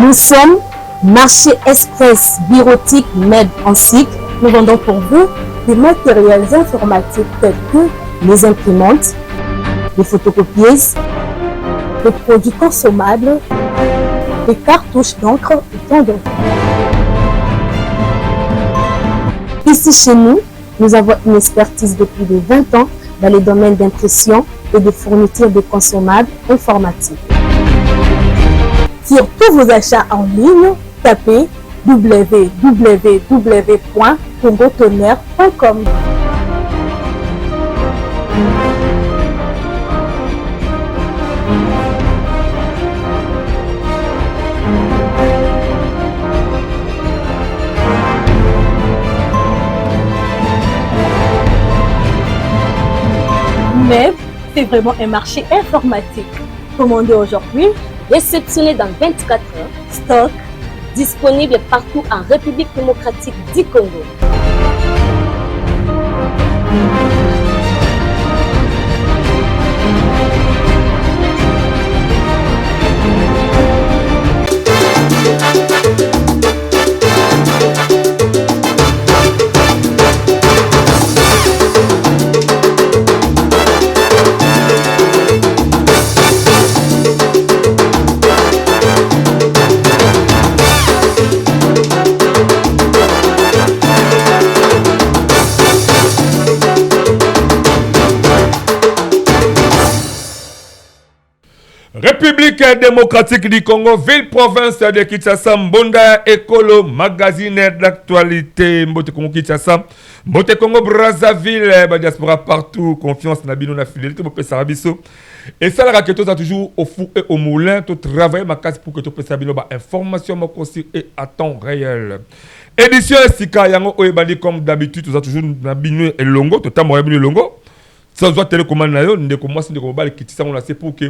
Nous sommes Marché Express Bureautique MEB en cycle. Nous vendons pour vous des matériels informatiques tels que les imprimantes, les photocopieuses, des produits consommables, des cartouches d'encre et tant d'autres. Ici chez nous, nous avons une expertise de plus de 20 ans dans les domaines d'impression et de fourniture de consommables informatiques. Sur tous vos achats en ligne, tapez www.congotonnerre.com. MEB, c'est vraiment un marché informatique. Commandez aujourd'hui, réceptionné dans 24 heures, stock disponible partout en République démocratique du Congo. République démocratique du Congo, ville-province de Kinshasa, Mbonda, Écolo, magazine d'actualité, Mbote Congo Kinshasa, Mbote Congo Brazzaville, diaspora partout, confiance na bino na fidélité, Mbote Sarabiso. Et ça, la raquette, a toujours au four et au moulin, tu travailles ma case pour que tu puisses savoir information et à temps réel. Édition Sika Yango Oebandi, comme d'habitude, tu as toujours na bino et longo, tu as mon longo. Sans soit télécommande, ne commence à ne quitter on a c'est pour que.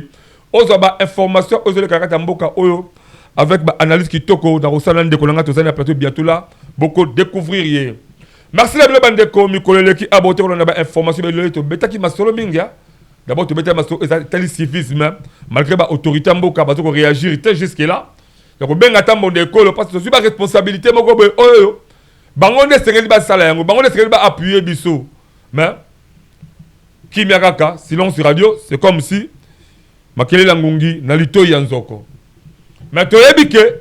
Ozoba information aux Karata Mboka Oyo avec analyse qui toko dans Rosalan de Kolanga Tozana plateau bientôt là beaucoup découvrir. Merci la bandeko Mikolele qui aboté on a information de to beta qui masolo minga. D'abord tu beta masolo tel civisme malgré ba autorité Mboka ba to réagir jusque là. Donc benga tambo de kolo parce que c'est pas responsabilité moko boy oyo. Bango ne sengeli ba sala yango, bango ne sengeli ba appuyer biso. Mais qui miakaka silence sur radio, c'est comme si Makele Langungi, Nalito Yanzoko. Mais tu as dit que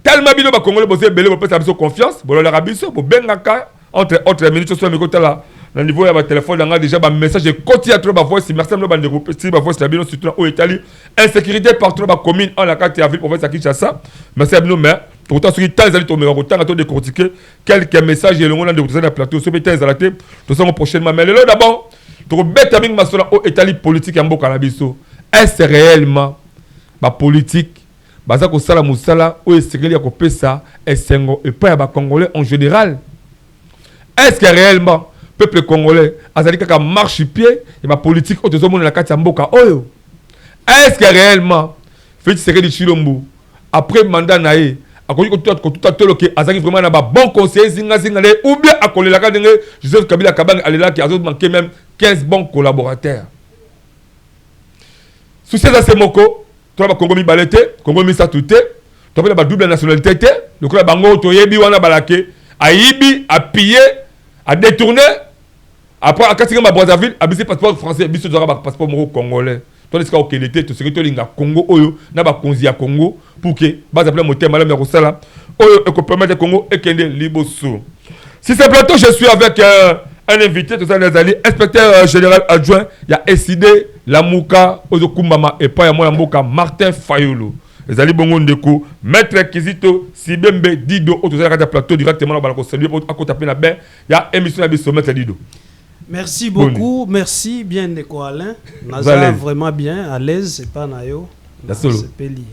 tellement bien les Congolais bossé belé pour faire confiance, bon la rabiso, pour bengaka entre autres minutes sur le côté là, dans le niveau de téléphone, on a déjà un message de côté à trop ma voix, si merci nous bande de groupe, si ma voix c'est bien surtout au Italie, insécurité partout dans la commune, en la carte à ville pour faire ça Kinshasa. Merci à nous mais pourtant sur les allées tomber autant à de décortiquer quelques messages et le monde de vous la plateau sur les allées, nous sommes prochainement mais là d'abord, tu bête avec ma soeur au Italie politique en Boka Nabiso. Est-ce réellement la politique baza ko sala musala ou est-ce qu'il y a ko pesa esengo et pas ba congolais en général? Est-ce que réellement peuple congolais azali kaka marche pied et ma politique autozo mona na kati ya mboka oyo? Est-ce que réellement Félix Tshisekedi Tshilombo après mandat naé akoki ko tout atoloke azali vraiment na ba bon conseiller zinga ou bien akolela ka ndenge Joseph Kabila Kabanga alela ki azo manquer même 15 bons collaborateurs. Sous ces asemoko, tu as Congo mi balete, Congo mi satute, tu as la double nationalité, le coup la bango to yebi wana balake, a yibi, a pillé, a détourné, après à Katinga ma Brazzaville, a bisi passeport français, bisi tu auras passeport moro congolais. Toi les cas au Kélité, tu sais que tu linga Congo oyo, na ba konzi ya Congo pour que bas appeler mon thème madame ya Rosala, oyo e ko permettre Congo et kende liboso. Si c'est plateau, je suis avec un invité, tout ça les alliés, inspecteur général adjoint, il y a SID Lamouka Ozokumbama et pas moi Mboka Martin Fayolo. Les alliés Bongo Ndeko, maître Kizito Sibembe Dido, tout ça la plateau directement là bas saluer pour à côté la bain, il y a émission à sommet Dido. Merci beaucoup, merci bien Ndeko Alain. Naza vraiment bien à l'aise, c'est pas nayo. Il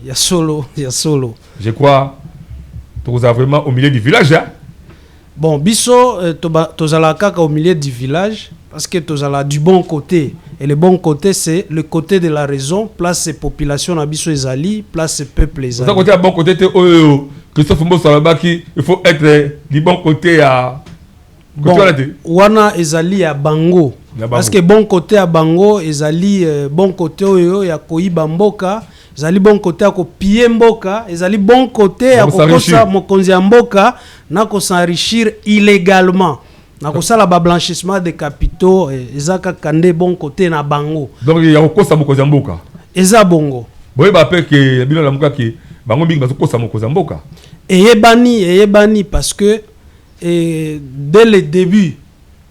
y a solo, il y a solo. Je crois tu es vraiment au milieu du village hein. Bon, biso tozala kaka au milieu du village parce que tozala du bon côté et le bon côté c'est le côté de la raison, place ces populations na biso ezali, place ces peuples ezali. Ça côté à bon côté Christophe Mbo Salabaki, il faut être du bon côté à bon, wana ezali ya bango. Parce que bon côté à bango ezali bon côté oyo ya koyiba mboka ezali bon côté à copier mboka, ezali bon côté à kokosa mokonzi ya mboka na ko s'enrichir illégalement. Na ko sala ba blanchissement de capitaux ezaka kande bon côté na bango. Donc il y a kokosa mokonzi ya mboka. Eza bongo. Boye ba pe ke bino la mboka ki bango bingi bazo kokosa mokonzi ya mboka. Eyebani parce que dès le début,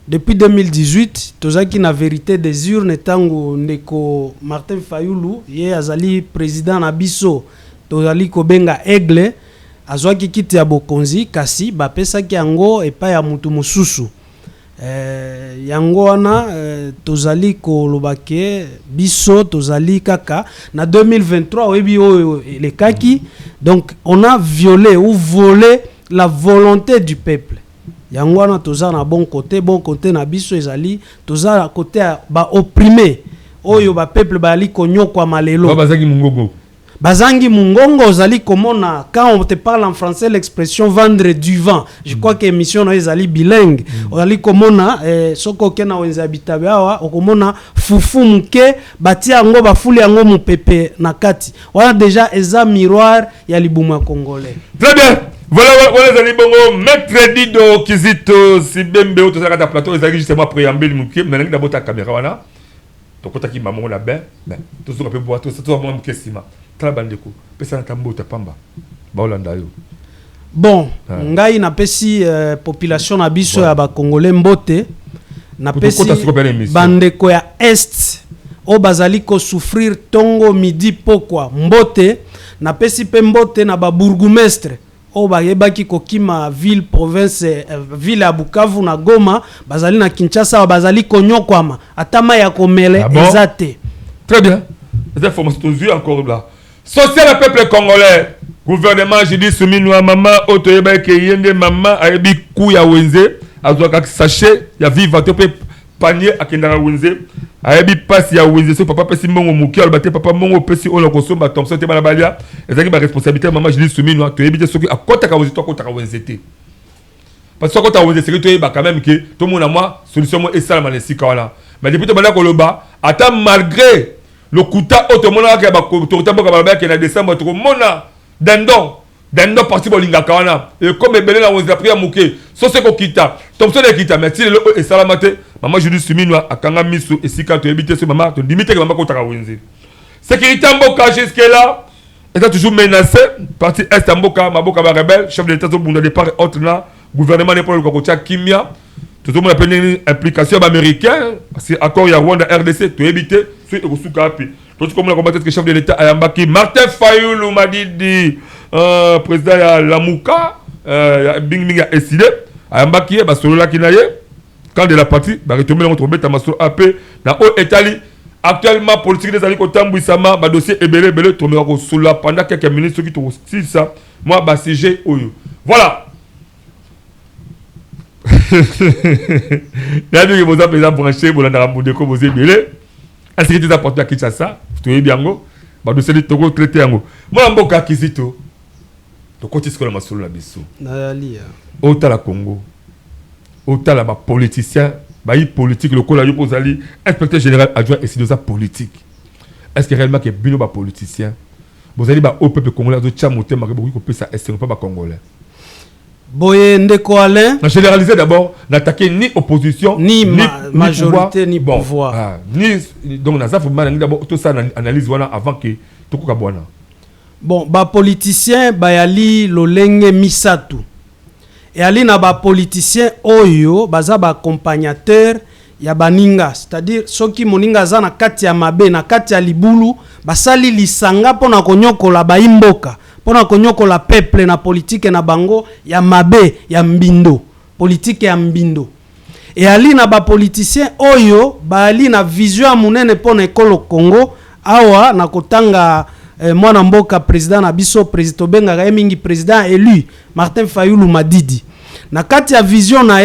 depuis 2018, tozaki na vérité des urnes tango ndeko Martin Fayulu ye azali président na biso tozali ko benga aigle azwaki kiti ya bokonzi kasi bapesaki yango epa ya mutu mususu yango wana tozali ko lobake biso tozali kaka na 2023 oyebi oyo le kaki donc on a violé ou volé la volonté du peuple. Yango wana toza na bon côté na biso ezali toza na côté ba opprimé oyo ba peuple ba ali konyokwa malelo bazangi mungongo ozali komona quand on te parle en français l'expression vendre du vent. Je crois que émission no ezali bilingue ozali komona soko kena wenza bitabe awa okomona fufu muke bati yango bafuli yango mupepe na kati wana déjà eza miroir ya libuma congolais. Très bien. Voilà les bongo mercredi do Kizito Sibembe au tozaka ta plateau ezali justement préambule muke nangi d'abord ta caméra wana to kota ki maman la ben to zo pe boato to zo mo kesima tala bandeko pesa na tambo ta pamba ba olanda yo bon ngai na pesi population na biso ya ba congolais mbote na pesi bandeko ya est o bazali ko souffrir tongo midi pokwa mbote na pesi pe mbote na ba bourgmestre o bayebaki kokima ville province ville ya Bukavu na Goma bazali na Kinshasa bazali konyokwama atama ya komele ezate. Très bien. Les informations tous vues encore là. Social peuple congolais. Gouvernement j'ai dit soumis nous maman otoyeba ke yende maman ayebi ku ya wenze azwa ka sachet ya viva to pe panier akenda wenze ayebi passe ya wenze so papa pesi mbongo muki albate papa mbongo pesi ono kosomba Thompson te bana balia ezaki ba responsabilité maman j'ai dit soumis nous to yebi te soki akota ka wenze to akota ka wenze te parce que akota wenze c'est que to yeba quand même que tout monde à moi solution mo esala manesika wala mais depuis to bana koloba ata malgré le kuta otomona ka ba autorité mboka ba ke na décembre to mona dando parti bolinga kawana et comme ebele na wenze priya muke so se ko kita Thompson e kita mais si le esala mate maman je dis suminwa akanga misu esika to ebite so maman to limite que maman ko taka wenze sécurité mboka jusque là est toujours menacé parti est mboka maboka ba rebelle chef de l'état zo bunda départ autre là gouvernement n'est pas le ko kimia tout le monde appelle une implication américaine c'est accord ya Rwanda RDC to ebite so e ko suka api tout comme la combattre que chef de l'état ayambaki Martin Fayulu Madidi président ya Lamuka bing a décidé ayambaki ba solo la kinaye quand de la partie ba retomber notre bête masolo AP na o Italie actuellement politique des alliés kotambu sama ba dossier ebele tomber ko solo pendant quelques minutes ceux qui to si ça moi ba CG oyo voilà. D'ailleurs vous avez déjà branché pour la ramboudé ko vous ebele est-ce que tu as porté à Kinshasa tu es bien go ba dossier de Togo traité yango moi mboka Kizito to koti skola masolo la biso na lia ota la Congo ota la ba politicien ba yi politique le kola yo kozali inspecteur général adjoint et sidosa politique est-ce que réellement que bino ba politicien vous allez ba au peuple congolais zo tcha moté ma ko pesa est pas ba congolais boye ndeko Alain na généraliser d'abord n'attaquer ni opposition ni majorité ni pouvoir ni donc na ça faut d'abord tout ça analyse voilà avant que tout ka bwana. Bon, ba politicien bayali lolenge misatu. Et ali na ba politicien oyo baza ba accompagnateur ya baninga, c'est-à-dire soki moninga za na kati ya mabe na kati ya libulu basali lisanga pona konyokola ba imboka, pona konyokola peuple na politique na bango ya mabe ya mbindo, politique ya mbindo. Et ali na ba politicien oyo bali na vision munene pona ekolo Congo awa na kotanga mwana mboka président na biso président benga mingi président élu Martin Fayulu Madidi na kati ya vision na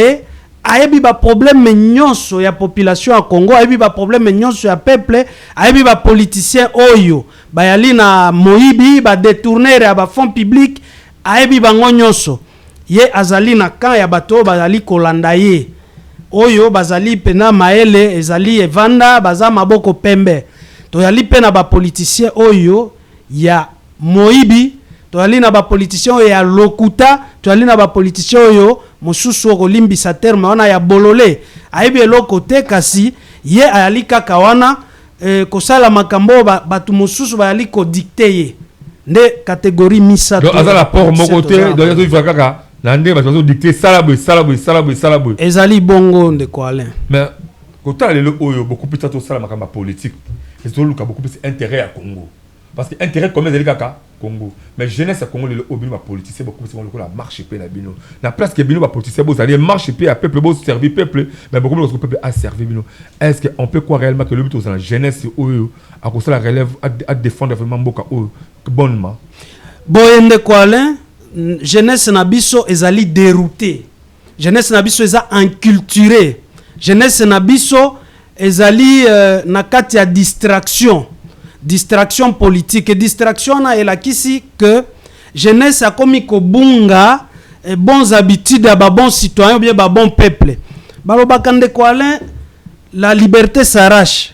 ayebi ba problème nyonso ya population ya Congo ayebi ba problème nyonso ya peuple ayebi ba politicien oyo bayali na moyibi ba détourner ya ba fonds publics ayebi bango nyonso ye azali na kan ya bato bazali kolanda ye oyo bazali pena maele ezali evanda baza maboko pembe to yali pena ba politicien oyo ya moibi, tozali na ba politiciens ya lokuta, tozali na ba politiciens yo mosusu okolimbisa terme wana ya bolole ayebi eloko te kasi ye ayali kaka wana kosala makambo batu mosusu bayali kodikte ye nde catégorie misato donc azala port mon côté donc il faut kaka nande bato dicter salaboy ezali bongo ndeko Alain mais kota lelo oyo beaucoup plus tôt sala makamba politique et tout le beaucoup plus intérêt à Congo parce que intérêt comme ezali kaka Congo mais jeunesse à Congo le obino ba politicien beaucoup plus la marche pe na bino na place que bino ba politicien vous allez marcher pe à peuple beau servir peuple mais beaucoup plus peuple a servi bino est-ce que on peut croire réellement que le but dans la jeunesse oyo à cause la relève à défendre vraiment mboka oyo bonnement boyende ko Alain jeunesse na biso ezali dérouté jeunesse na biso eza inculturé jeunesse na biso ezali na kati ya distraction politique et distraction na elakisi que jeunesse a komi kobunga bons habitudes ya ba bons citoyens ou bien ba bon peuple balobaka ndeko Alain la liberté s'arrache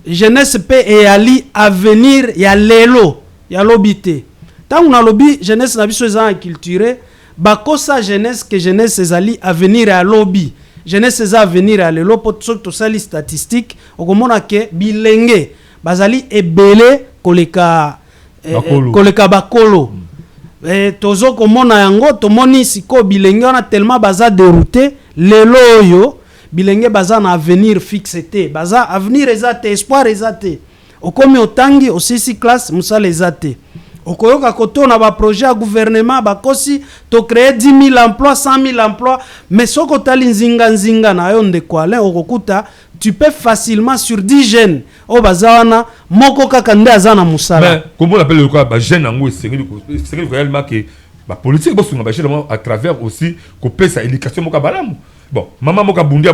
jeunesse pe eyali avenir ya lelo ya lobité tant on a lobby jeunesse na biso eza inculturé bakosa jeunesse que jeunesse ezali avenir ya lobby jeunesse eza avenir ya lelo po to sali statistique okomona ke bilenge bazali ebele koleka bakolo tozo komona yango tomoni siko bilenge wana tellement baza dérouté lelo oyo bilenge baza na avenir fixe te baza avenir ezate espoir ezate okomi otangi osisi classe musala ezate okoyoka kotona ba projet à gouvernement bakosi to créer 10 000 emplois 100 000 emplois mais soko tali nzinga na yo ndeko Alain okokuta tu peux facilement sur 10 jeunes o bazawana moko kaka nde azana musala mais comment on appelle le quoi ba jeune ngo c'est réellement que ba politique bo sunga ba jeune à travers aussi ko pesa éducation moka balamu bon maman moka bundi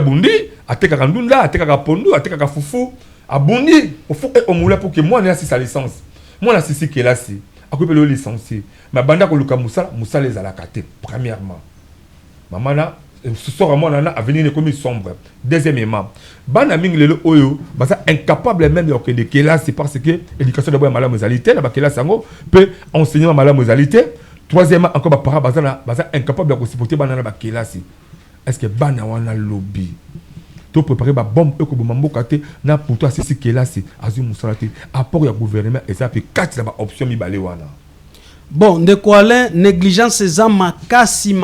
ateka kandunda ateka pondu ateka fufu abundi au faut on moula pour que moi na sa licence moi na sisi que là si akope le licencié mais banda ko luka musala les ala kate premièrement maman na ce soir moi na avenir comme sombre deuxièmement bana mingi lelo oyo baza incapable même de que là c'est parce que éducation d'abord malamu ezalité na ba kela sango peut enseignement malamu ezalité troisièmement encore ba parents baza incapable de supporter bana na ba kela si est-ce que bana wana lobby to préparer ba bombe eko bomambo kate na pour toi c'est que là c'est azu musalate apport ya gouvernement et ça fait 4 ba option mi balé wana bon ndeko Alain négligence eza makasi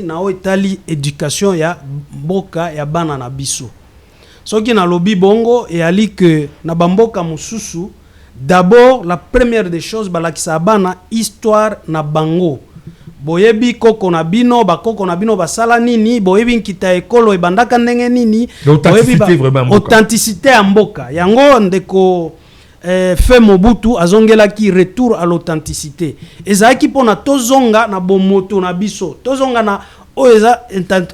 na o etali éducation ya mboka ya bana na biso soki na lobby bongo et ali que na bamboka mususu d'abord la première des choses balakisa bana histoire na bango boyebi koko na bino bakoko na bino basala nini boyebi nkita ekolo ebandaka ndenge nini authenticité ya mboka yango ndeko fait Mobutu azongela ki retour à l'authenticité ezaki pona tozonga na bomoto na biso tozonga na oeza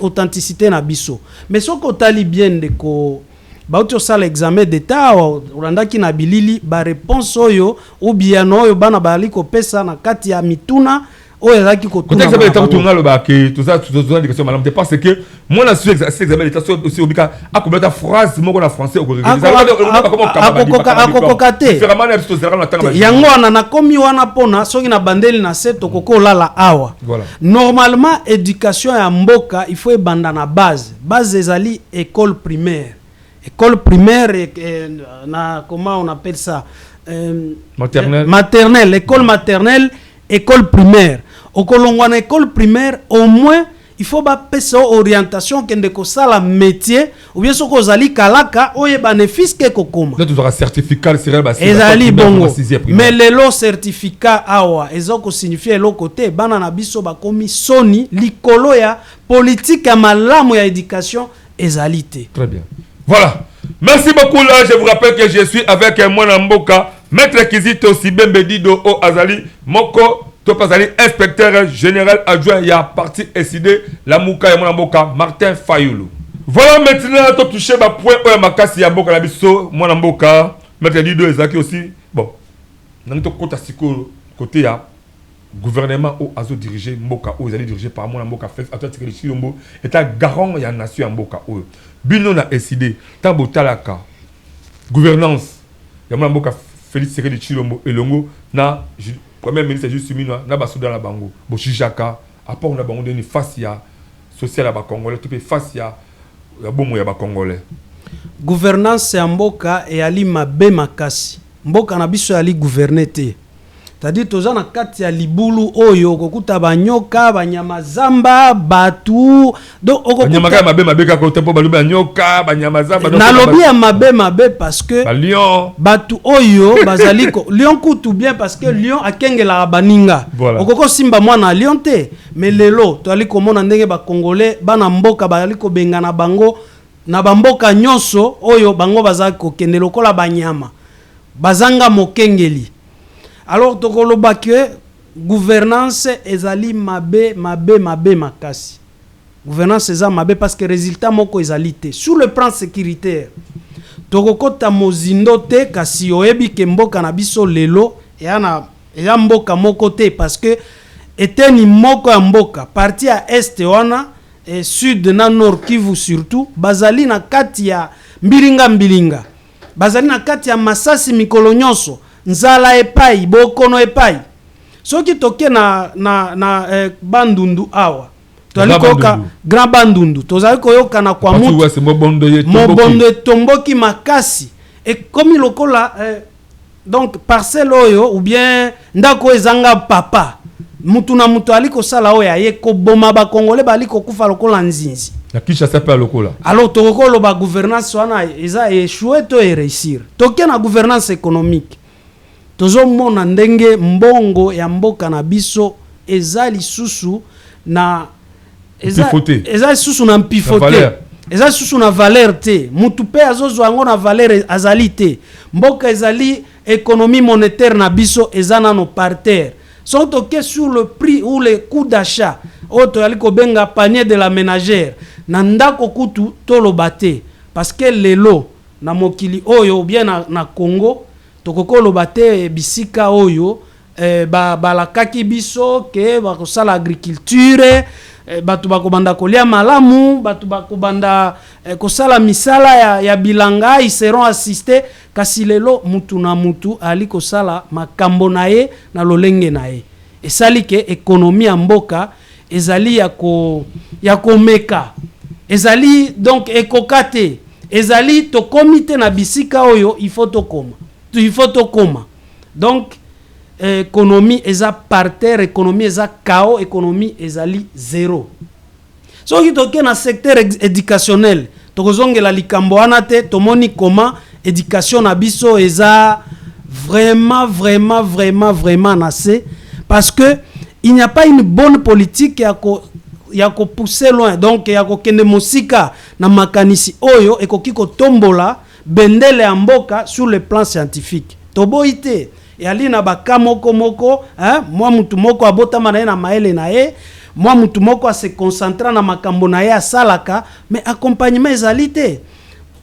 authenticité na biso mais soko tali bien ndeko bauti osala examen d'état orandaki na bilili ba réponse oyo ou bien oyo bana bali kopesa na kati ya mituna oyo ezaki kotuna peut-être que tunga lo ba ke tout ça éducation madame parce que moi na sur examen d'état aussi obika akobeta phrase moko na français yango wana na komi wana pona soki na bandeli na seto koko lala awa normalement éducation ya mboka il faut ebanda na base ezali école primaire na comment on appelle ça maternelle école maternelle école primaire au kolongwa na école primaire au moins il faut ba pesa orientation kende ko sala métier ou bien soko zali kalaka oye bénéfice ke kokoma tu auras certificat c'est ba ezali bongo mais lelo certificat awa ezoko signifie lo côté bana na biso ba komi soni likolo ya politique ya malamu ya éducation ezalité. Très bien. Voilà. Merci beaucoup là, je vous rappelle que je suis avec Mwana Mboka, maître Kizito Sibembe Dido O Azali Moko Topazali, inspecteur général adjoint, il y a parti SID, la Mouka et Mwana Mboka, Martin Fayoulou. Voilà maintenant, tu touché ma point où Makasi ya Mboka la biso, Mwana Mboka, maître Dido Ezaki aussi. Bon, dans notre côté ya gouvernement où Azo dirigé Mboka où ils allaient diriger par Mwana Mboka fait attends que les Chilombo est un garant ya nation Mboka où Bino na SID, Tambo Talaka, gouvernance, ya Mwana Mboka Félix Tshisekedi Tshilombo elongo na premier ministre juste minwa na basuda la bango bo Chijaka après on a bango de face ya social ya ba congolais tout face ya bomo ya ba congolais. Gouvernance ya mboka e ali mabe makasi. Mboka na biso ali gouverner te. C'est-à-dire toza na kati ya libulu oyo kokuta banyoka banyama zamba batu donc okokuta banyama mabe ka ko tempo baluba nyoka banyama zamba na lobi ya mabe parce que lion batu oyo bazaliko lion kutu bien parce que lion akengela baninga okoko simba mwana lion te mais lelo to ali komona ndenge ba congolais bana mboka baliko bengana bango na bamboka nyonso oyo bango bazako kende lokola banyama bazanga mokengeli. Alors tokoloba que gouvernance ezali mabe makasi. Gouvernance eza mabe parce que résultat moko ezali te. Sur le plan sécuritaire, tokokota mozindo te kasi oyebi ke mboka na biso lelo eya mboka moko te parce que eteni moko ya mboka partie ya est wana et sud na nord Kivu surtout bazali na kati ya mbilinga bazali na kati ya masasi mikolo nyonso nzala epai bokono epai soki toke na bandundu awa toalikoka grand bandundu tozali koyoka na kwa mutu mobondo etomboki makasi et comme lokola donc parcelle oyo ou bien ndako ezanga papa mutu na mutu aliko sala oyo aye ko boma ba congolais baliko kufa lokola nzinzi na kisha sepa lokola. Alors tokolo ba gouvernance wana eza échoué to réussir toke na gouvernance économique tozo mona ndenge mbongo ya mboka na biso eza lisusu na eza lisusu na mpifote eza lisusu na valeur te mutu pe azozo ngo na valeur azali te mboka ezali économie monétaire na biso eza nano par terre sont toqués sur le prix ou le coût d'achat auto yaliko benga panier de la ménagère na ndako kutu tolobate parce que lelo na mokili oyo bien na Congo tokokolo bate bisika oyo balakaki biso ke bakosala agriculture batu bakobanda kolia malamu batu bakobanda kosala misala ya bilanga ils seront assistés kasi lelo mutu na mutu ali kosala makambo na ye na lolenge na ye esali ke ekonomi ya mboka ezali ya komeka ezali donc ekokate ezali to komite na bisika oyo il faut to koma donc économie eza par terre économie eza chaos économie ezali zéro soki toke na secteur éducationnel tokozongela likambo wana te tomoni comment éducation na biso eza vraiment nassé parce que il n'y a pas une bonne politique ya ko pousser loin donc ya ko kende mosika na makanisi oyo ekoki ko tombola bendele ya mboka sur le plan scientifique toboite et ali na baka moko hein moi mutu moko abotama na ye na maele na ye moi mutu moko a se concentrer na makambo na ye asalaka mais accompagnement ezalité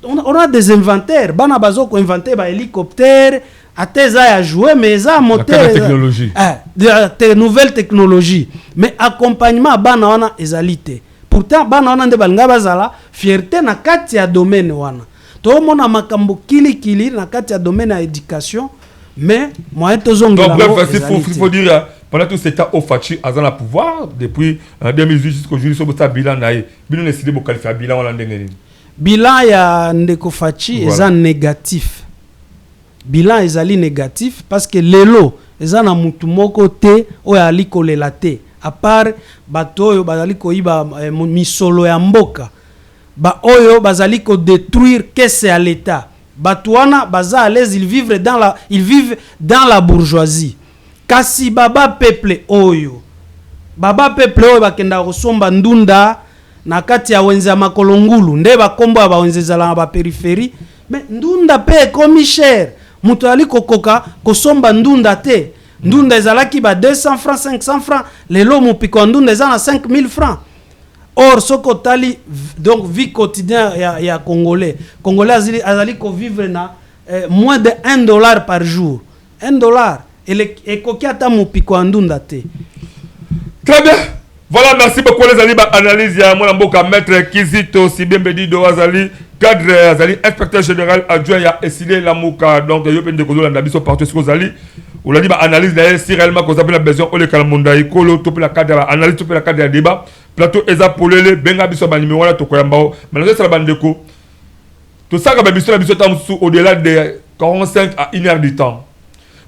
on a des inventaires bana bazo ko inventer ba hélicoptère ateza ya jouer mais ça moteur technologie de nouvelles technologies mais accompagnement bana wana ezalité pourtant bana wana nde balinga bazala fierté na kati ya domaine wana to mona makambo kili na kati ya domaine ya éducation mais moi tozongela donc bref il faut dire pendant tout ce temps au Fachi azana pouvoir depuis 2018 jusqu'au jour so bota bilan nae bino décidé bo qualifier bilan wala ndenge nini bilan ya ndeko Fachi eza négatif bilan ezali négatif parce que lelo eza na mutu moko te oyo ali kolela te à part bato oyo bazali koyiba misolo ya mboka ba oyo bazali ko détruire caisse à l'état batouana baza à l'aise ils vivent dans la bourgeoisie kasi baba peuple oyo bakenda kosomba ndunda na kati ya wenze ya makolongulu nde bakombo ba wenze zala ba périphérie mais ndunda pe comme cher mutu ali kokoka kosomba ndunda te ndunda ezalaki ba 200 francs 500 francs lelo mupiko ndunda ezana 5000 francs. Or soko tali donc vie quotidienne ya congolais azali ko vivre na moins de $1 par jour $1 et kokiata mupiko ndunda te. Très bien. Voilà, merci beaucoup les amis. Analyse ya mwana mboka maître Kizito Sibembe Dido Azali cadre azali inspecteur général adjoint ya Esile Lamuka donc yo pe ndeko la biso partout sur Zali on l'a dit analyse d'ailleurs si réellement qu'on a besoin on le calmonda ikolo to pe la cadre analyse to pe la cadre débat plateau eza polele benga biso ba numéro la to koyamba mais ça la bandeko tout ça ka ba biso au-delà de 45 à 1 heure du temps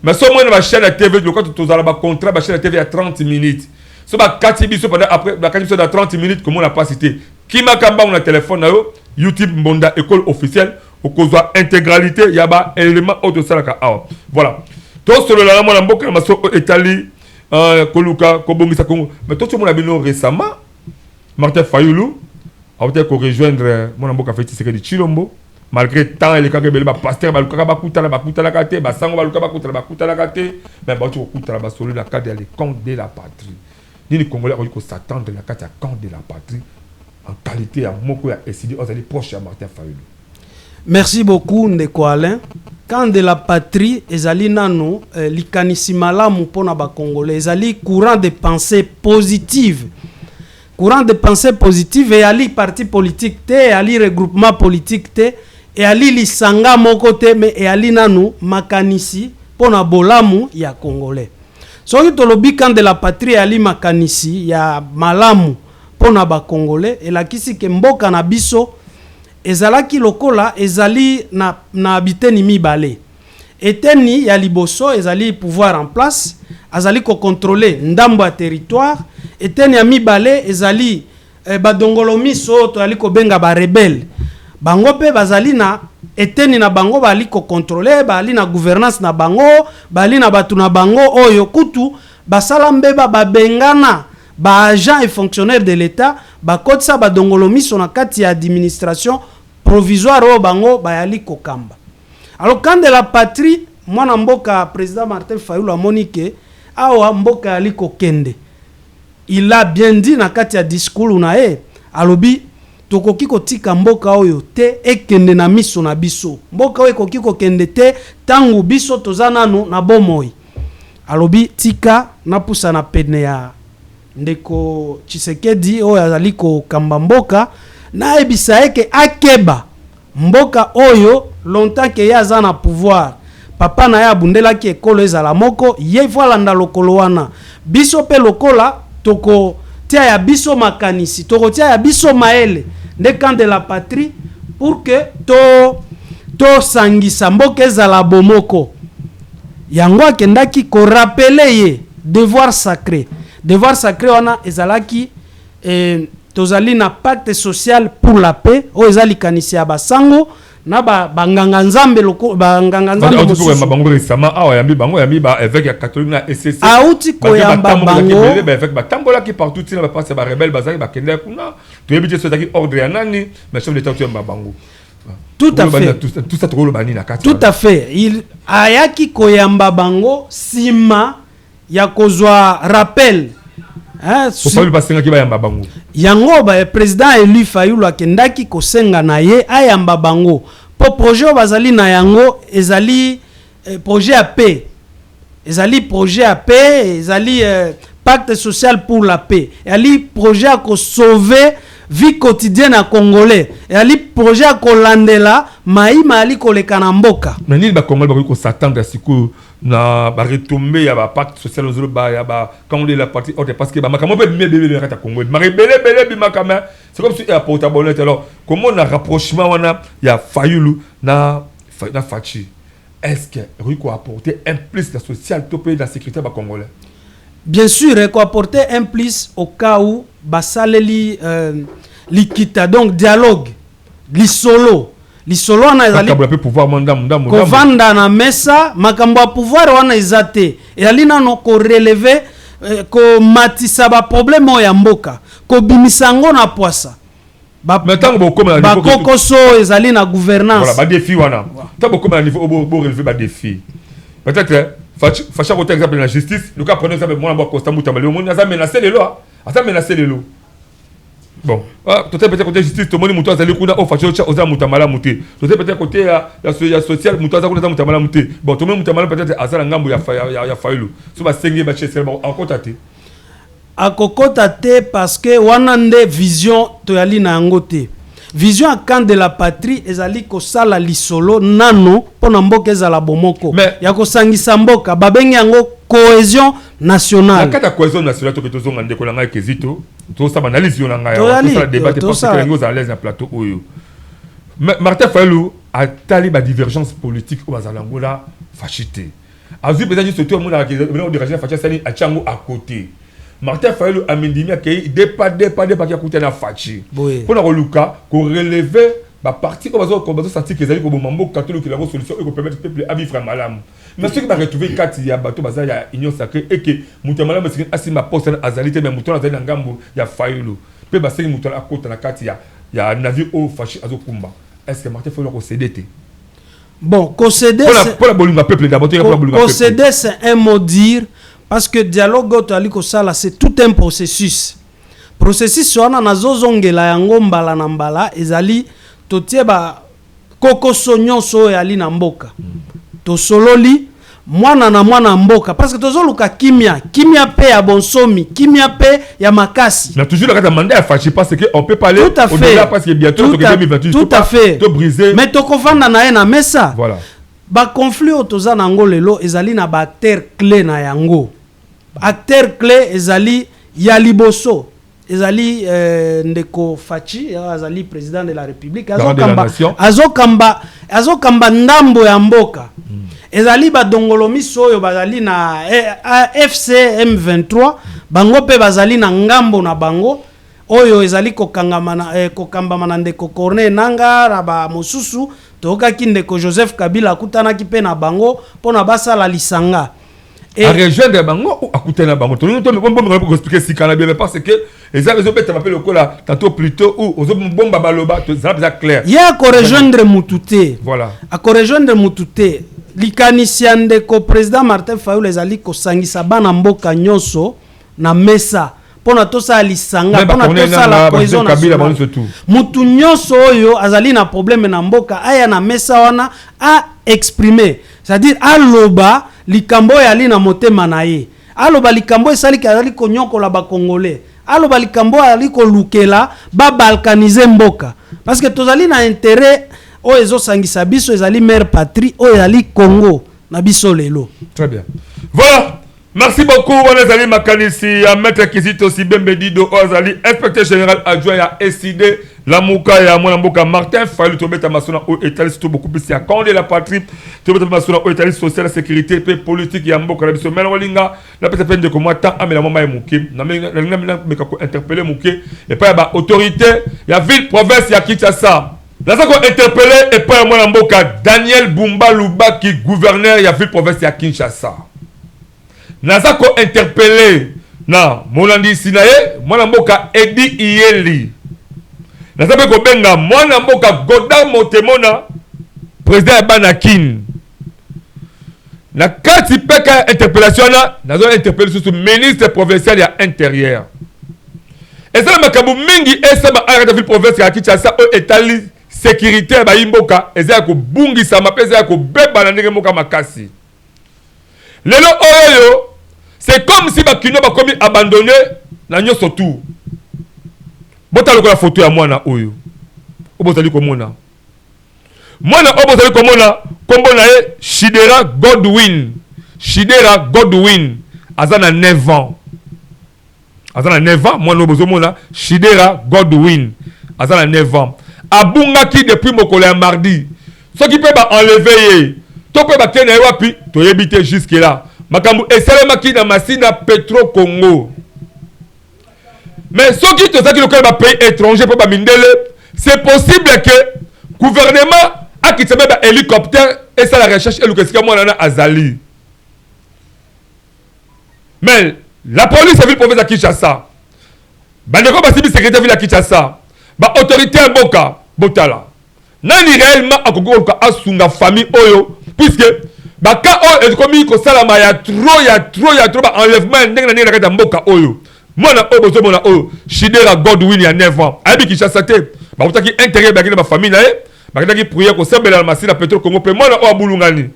mais so moi na chaîne de TV le quand to zala ba contrat ba chaîne de TV à 30 minutes so ba 4 biso pendant après ba 4 biso dans 30 minutes comme on n'a pas cité qui m'a kamba on a téléphone na yo YouTube Mbonda école officielle au cause intégralité il y a ba élément auto salaka voilà to solo la mona mboka maso Italie koluka kobongisa Congo mais tout le monde a bino récemment Martin Fayulu a peut-être ko rejoindre mona mboka fait c'est que de Chilombo malgré tant il ka bele ba pasteur ba luka ba kuta la kate ba sango ba luka ba kuta la kate mais ba tu kuta ba solo la cadre les camps de la patrie ni Congolais on dit s'attendre la carte à camp de la patrie en qualité à moko ya SID on est proche à Martin Fayulu. Merci beaucoup Ndeko Alain. Quand de la patrie ezali nano likanisi malamu pona ba Congolais ezali courant de pensée positive. Courant de pensée positive et ali parti politique te et ali regroupement politique te et ali lisanga moko te mais et ali nano makanisi pona bolamu ya Congolais. Soki tolobi quand de la patrie ali makanisi ya malamu pona ba Congolais et la kisi ke mboka na biso ezalaki lokola ezali na biteni mibale eteni ya liboso ezali pouvoir en place azali ko contrôler ndambo ya territoire eteni ya mibale ezali badongolo miso to ali ko benga ba rebelle bango pe bazali na eteni na bango bali ko contrôler bali na gouvernance na bango bali na batu na bango oyo kutu basala mbeba babengana ba agent et fonctionnaire de l'état ba kotsa ba dongolo miso na kati ya administration provisoire o bango ba yali kokamba. Alors quand de la patrie mwana mboka président Martin Fayulu a monique awa mboka yali kokende il a bien dit na kati ya discours na alobi tokoki kotika mboka oyo te ekende na miso na biso mboka oyo koki kokende te tangu biso tozanano na bomoi alobi tika na pusa na pene ya ndeko Tshisekedi oyo azali ko kamba mboka na ebisa eke akeba mboka oyo longtemps ke yaza na pouvoir papa na ya bundela ki ekolo ezala moko ye volanda lokolo wana biso pe lokola toko tia ya biso makanisi toko tia ya biso maele nde camp de la patrie pour que to sangisa mboka ezala bomoko yango akendaki ko rappeler ye devoir sacré wana ezalaki tozali na pacte social pour la paix o ezali kanisi ya basango na banganga nzambe loko banganga nzambe mosusu bango récemment yambi bango yambi ba évêque ya catholique na SCC auti ko yamba bango évêque batambola ki partout tina ba passe ba rebelle bazali ba kende kuna to yebite so taki ordre ya nani mais chef d'état to yamba bango tout à fait tout ça trop le bani na kati tout à fait il ayaki ko yamba bango sima ya kozwa rappel yango ba président élu Fayulu akendaki kosenga na ye ayamba bango po projet bazali na yango ezali projet à paix ezali pacte social pour la paix ezali projet à ko sauver vie quotidienne à Congolais ezali projet à ko landela maïma ali koleka na mboka mais ni ba Congolais ba ko s'attendre à siku na ba retomber ya ba pacte social aux ba ya ba quand on est la partie autre parce que ba makamo be bébé na Congo ma rebelle bi makama c'est comme si airport abonné alors comment on a rapprochement wana ya Fayulu na Fachi est-ce que Ruiko apporter un plus de social topé de la sécurité ba Congolais bien sûr ko apporter un plus au cas où ba saleli likita donc dialogue lisolo wana ezali pouvoir ko vanda na mesa makambo ya pouvoir wana ezate ezali nano ko relever ko matisa ba problème ya mboka ko bimisango na poisa maintenant ba kokoso ezali na gouvernance voilà ba défi wana tant beaucoup na niveau bo relever ba défi peut-être facha ko exemple la justice le cas prenez exemple moi na Constant Mutamba le monde a menacé les lois bon peut-être côté justice tout le monde muto azali kuna facha oza mutamala muté peut-être côté ya social muto azali kuna mutamala muté bon tout le monde mutamala peut-être azala ngambo ya Fayulu so ba sengi ba chese en contaté akokota te parce que wana nde vision to yali na ngote vision à camp de la patrie ezali kosala lisolo nano pona mboka ezala bomoko ya kosangisa mboka babengi yango cohésion nationale. La cohésion nationale to beto zonga ndeko langa kezito to sa analyse yona nga ya to sa débat parce que ngo za l'aise na plateau oyo. Martin Fayulu a tali ba divergence politique au bazalangola fachité. A vu peut-être ce tour mon a de fachité sani a chango à côté. Martin Fayulu a mindimi akei pas qui a coûté na fachi. Pour na luka ko relever ba parti ko bazo sentir que ezali ko bomambo catholique la solution et ko permettre peuple à vivre malamu. Mais ce qui va retrouver kati ya bato baza ya union sacrée et que mutu malamu c'est asima poste azalité mais mutu azali na ngambo ya Fayulu. Pe ba sengi mutu akota na kati ya navire au fachi azokumba. Est-ce que Martin Fayulu a cédé? Bon, concéder c'est un mot dire parce que dialogue c'est tout un processus. Processus soana nazozongela yango mbala na mbala ezali totie ba koko sonyo so yali na mboka. To sololi mwana na mwana mboka parce que tozoluka kimia pe ya bonsomi, kimia pe ya makasi. Mais toujours la mandat à fâcher parce que on peut parler au-delà parce que bientôt tout 2028 tout à fait to briser. Mais to kovanda na na mesa. Voilà. Ba conflit otoza na ngo lelo ezali na ba acteur clé na yango. Acteur clé ezali ya liboso ezali ndeko Fachi ezali président de la République azokamba ndambo ya mboka ezali ba dongolomi soyo bazali na FC M23 bango pe bazali na ngambo na bango oyo ezali kokamba na ndeko Corneille Nangaa na ba mosusu tokaki ndeko Joseph Kabila akutanaki pe na bango pona basala lisanga. Et à rejoindre bango ou à coûter na bango. Tout le monde peut expliquer si kana bien parce que les gens ont peut m'appeler le cola tantôt plutôt ou aux bomba baloba ça c'est clair. Il y a ko rejoindre mutute. Voilà. À ko rejoindre mutute. Likanisiande ko président Martin Fayulu ezali ko sangisa bana mboka nyonso na mesa. Pona tosa lisanga pona tosa la cohésion nationale. Mutu nyonso oyo azali na problème na mboka aya na mesa wana a exprimer. C'est-à-dire aloba likambo yali na motema na ye. Aloba likambo esali kazali konyokola ba congolais. Aloba likambo yali ko lukela ba balkaniser mboka. Parce que tozali na intérêt o ezo sangisa biso ezali mère patrie o ezali Congo na biso lelo. Très bien. Voilà. Merci beaucoup, Wanazali Makanisi, à Maître Kizito Sibembedido, Ozali, inspecteur général adjoint à SID, la Mouka et à Mouka Martin Fayulu, Tobeta Masona, au établissement surtout beaucoup plus, à Condé la patrie, Tobeta Masona, au établissement social, sécurité, paix politique, et à Mboka, la mission, Melolinga, la personne de comment tant, à la maman est Mouké, n'a interpellé Mouké, et pas à autorité, il y a ville, province, il y a Kinshasa. Là, ça qu'on interpellé, et pas à moi, Mboka, Daniel Bumba Luba, qui gouverneur, il y a ville, province, il y a Kinshasa. Nazako interpellé na Molandi Sinaye, mwana mboka Edi Iyeli. Nazabe ko benga mwana mboka Godard Motemona, président Banakin. Na kati peka interpellation na nazo interpellé sous ministre provincial ya intérieur. Et ça makabu mingi esama arrêté ville provinciale ya Kinshasa o etali sécurité ba imboka ezaya ko bungisa mapeza ya ko beba na ndenge moka makasi. Lelo oyo c'est comme si bakino bakomi abandonné na nyoso tout. Bota lokola photo ya mwana oyo. Obozali komona. Mwana obozali komona kombo na ye Shidera Godwin. Shidera Godwin azana 9 ans. Azana 9 ans mwana obozomona Shidera Godwin azana 9 ans. Abungaki depuis mokolo ya mardi. Ce qui peut ba enlever to peut ba kena wapi to yebite jusque là. Makambu esalemaki na masina Petro Congo. Mais ceux qui te disent que le pays étranger pour mindele, c'est possible que le gouvernement a quitté un hélicoptère et ça la recherche et le qu'est-ce que moi on a azali. Mais la police a vu le prophète à Kinshasa. Bandeko basibi secrétaire ville à Kinshasa. Ba autorité à Boka, Botala. Nani réellement a Congo ka asunga famille oyo puisque baka oyo ekomi ko salama ya trop ba enlèvement ndenge na kata mboka oyo mwana oyo bozo mona oyo Shidera Godwin ya 9 ans abi Kinshasa te ba utaki intérêt ba kina ba famille na ye ba kina ki prier ko sembela la masina Petro Congo pe mwana oyo abulungani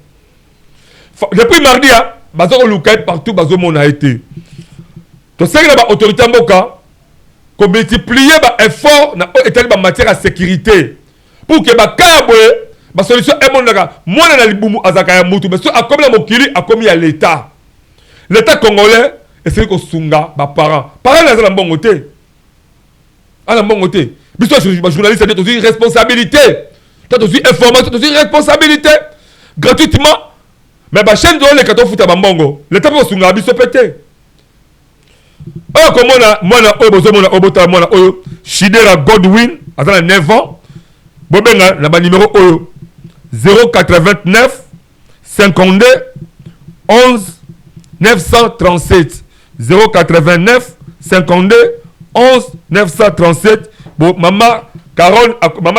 depuis mardi bazo ko lukai partout bazo mona été to sengi na ba autorité mboka qu'on multiplier ba effort na établir ba matière à sécurité pour que ba kabwe ba solution est mon daga moi na libumu azaka ya mutu mais so akomi na mokili akomi ya l'état congolais et c'est ko sunga ba parents na za mbongo te ala mbongo te biso journaliste c'est aussi responsabilité t'as aussi information t'as aussi responsabilité gratuitement mais ba chaîne de les kato futa ba mbongo l'état ko sunga biso pété. Oh, comme on a Shidera Godwin, à 9 ans, Bobenga, na numéro 089 52 11 937 089 52 11 937. Bon, maman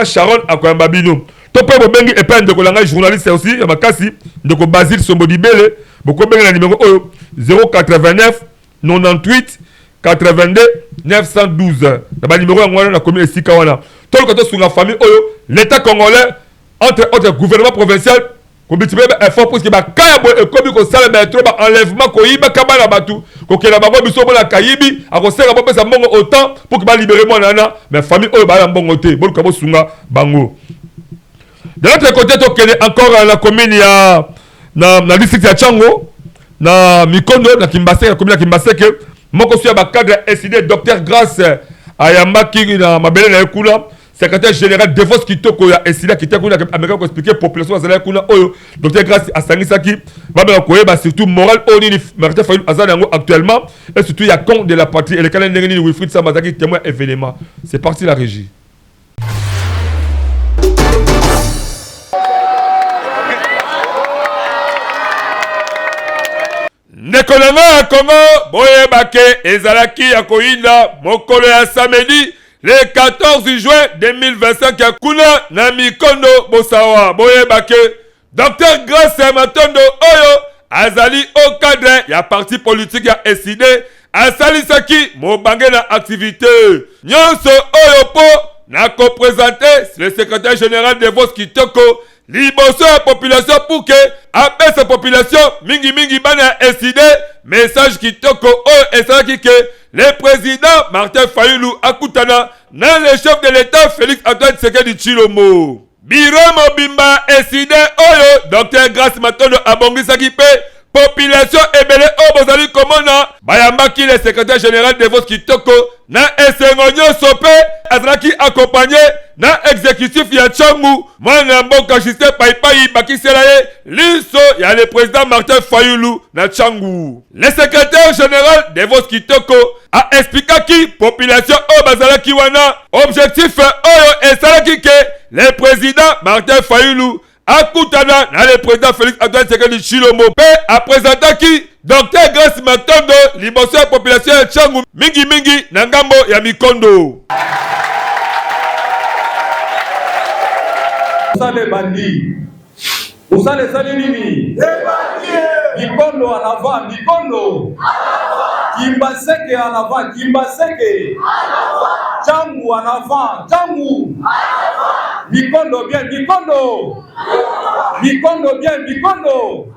Sharon Akwambabino. Topé Bobengi et peine de Kolanga journaliste aussi, Yamakasi, de Basile Sombodibele, Bokobenga numéro 089 98 82 912. Le numéro est la commune de Sikawana. Tout le côté sur la famille, l'État congolais, entre gouvernement provincial, comme tu veux, effort pour que les Kayabo et comme ils ont trop enlèvement, qu'ils ont kabala batu, qu'ils ont babou biso la Kayibi, à cause de ça mongo autant pour qu'ils libérer mon nana, mais famille eux ba mbongo te, bon kabo sunga bango. De l'autre côté, tu connais encore la commune ya na district ya Chango. Na Mikondo na Kimbaseke comme la Kimbaseke moko sur ba cadre SID docteur Grâce Ayamaki na mabele na ekula secrétaire général Devos Kitoko ya SID qui tekuna ameka ko expliquer population za kuna oyo docteur Grâce asangisaki ba ba ko yeba surtout moral oni ni Martin Fayulu azana yango actuellement et surtout il y a compte de la patrie et le calendrier ni Wilfried Sambazaki témoin événement. C'est parti la régie. Nekonanga Congo, boye bake, ezalaki ya koinda, mokolo ya samedi, le 14 juin 2025 ya kuna na Mikondo Bosawa, boye bake, Dr. Grace Matondo Oyo, azali au cadre ya parti politique ya SID, asalisaki mobange na activité. Nyonso Oyo po, na ko-présenter le secrétaire général de Vos Kitoko, liboso la population pour que après sa population mingi bana SID message qui toko et ça qui que le président Martin Fayulu akutana na le chef de l'état Félix Antoine Tshisekedi Tshilombo biro mobimba SID oyo Dr. Grace Matondo abongisa ki pe population ebele o bozali komona bayambaki le secrétaire général de Vos Kitoko na esengo nyonso pe azalaki accompagné na exécutif ya Changu mwana mboka Justin Paipai bakisela ye liso ya le président Martin Fayulu na Changu. Le secrétaire général de Vos Kitoko a expliqué ki population o bazalaki wana objectif oyo esalaki ke le président Martin Fayulu akutana na le président Félix Antoine Tshisekedi Tshilombo pe a présenté ki Dr. Grace Matondo liboso ya population ya Changu mingi na ngambo ya Mikondo. Musale bandi. Musale sali nini? Mikondo en avant, Mikondo. Kimbaseke en avant, Kimbaseke. Changu en avant, Changu. Mikondo bien, Mikondo. Mikondo bien, Mikondo.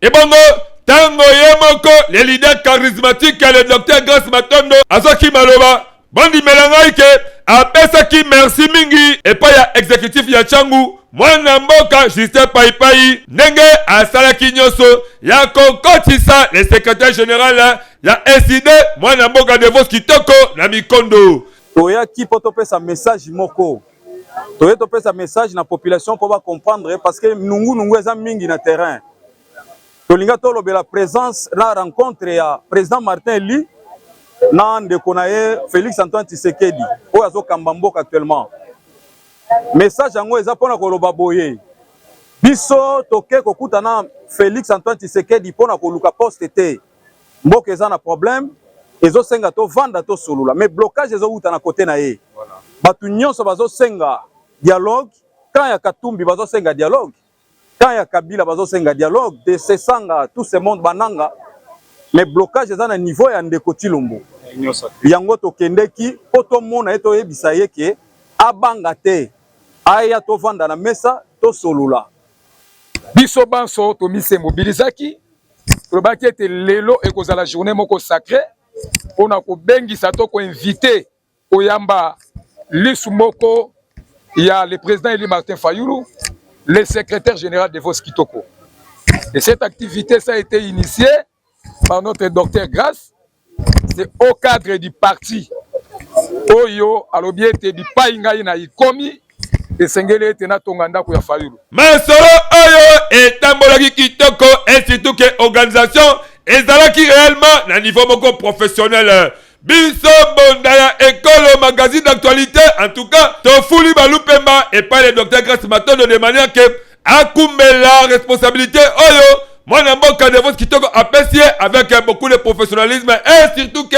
Et bongo, tango yemoko, le leader charismatique le docteur Grace Matondo, Azoki Maloba, Bondi Melangaike, apesaki merci mingi, et pas ya exécutif ya Changu, mwana mboka Justin Paipai, ndenge asalaki nyoso, ya kokotisa le secrétaire général ya SID, mwana mboka de Vos Kitoko na Mikondo. Toya ki poto pesa message moko. Toya to pesa message na population pour va comprendre parce que nungu eza mingi na terrain. Tolinga tolobe la présence la rencontre ya président Martin Li na ndeko na ye Félix Antoine Tshisekedi oyo azokamba mboka actuellement. Message yango eza pona koloba boye. Biso toke kokuta na Félix Antoine Tshisekedi pona koluka poste te. Mboka eza na problème, ezosenga to vanda to solula, mais blocage ezouta na côté na ye. Batu nyonso bazosenga dialogue, quand ya Katumbi bazosenga dialogue. Quand il y a Kabila, bazosenga dialogue, de ce sanga, tout ce monde bananga, mais blocage est à un niveau ya ndeko Tshilombo. Yango to kendeki, poto mona eto yebisa yeke, abanga te, aya to vanda na mesa, to solula. Biso banso to mise mobilisaki, probaki ete lelo ekozala journée moko sacré, on a bengi sato ko invité oyamba Lisumoko, il y a le président Eli Martin Fayoulou, le secrétaire général de Vos Kitoko. Et cette activité, ça a été initiée par notre docteur Grasse. C'est au cadre du parti Oyo Alobiete du Painga na Ikomi et Sengele Tena Tonganda Kuya Fayoulou. Masoro Oyo et Tambolaki Kitoko ainsi que organisation ezalaki réellement na niveau moko professionnel. Biso Bondaya École magazine d'actualité en tout cas Tofuli Balupemba et pas le docteur Grace Matondo de manière que Akumbe la responsabilité Oyo moi n'importe de votre Kitoko apprécié avec beaucoup de professionnalisme et surtout que